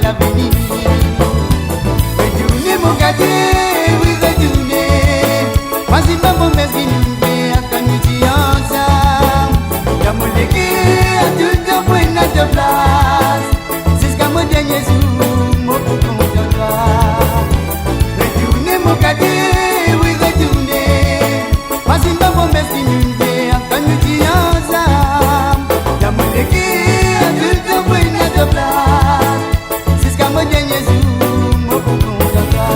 la veni. Retournez mon quartier, oui retournez. Vas-y maman mesquine, à Kanuti ensemble. Y'a mon légué, à tout le point de place. Jusqu'à mon dernier jour, mon coucou de toi. Retournez mon quartier, oui retournez. Vas-y maman mesquine, à Kanuti ensemble. Y'a mon légué, à tout le point de place. Jusqu'à mon dernier jour, mon coucou de toi.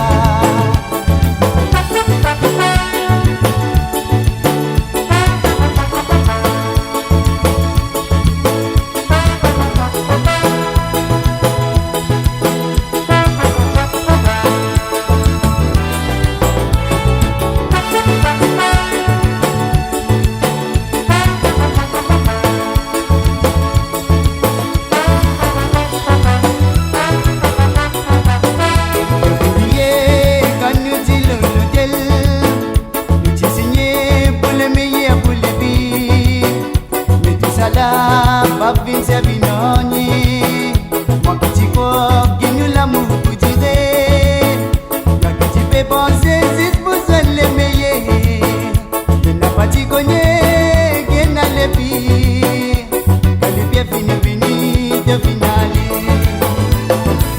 Babin se binoni, moi que tu crois qu'il nous l'amour pour tirer. Quand tu peux penser, c'est pour ça les meilleurs. Il n'a pas dit qu'on est, qu'il n'a les pieds. Quand les pieds fini de finale.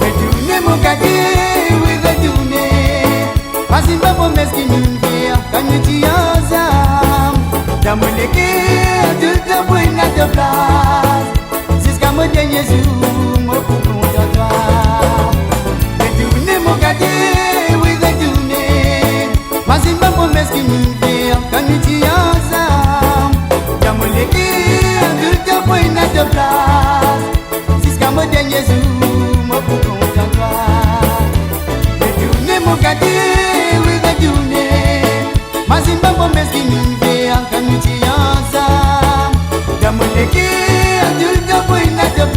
Retournez mon quartier, oui retournez. Vas-y maman mesquine une bière, quand nous t'y ensemble. Dans mon équipe, tout le point de place. Jusqu'à mon dernier jour, mon coucou de toi. Retournez mon quartier, oui retournez. Vas-y maman mesquine une bière, quand nous t'y ensemble. Dans mon équipe, tout le point de place. Jusqu'à mon dernier jour, mon coucou de toi. Retournez mon quartier, oui retournez. Vas-y maman mesquine une bière, quand nous t'y ensemble. Dans mon équipe, tout le point de place.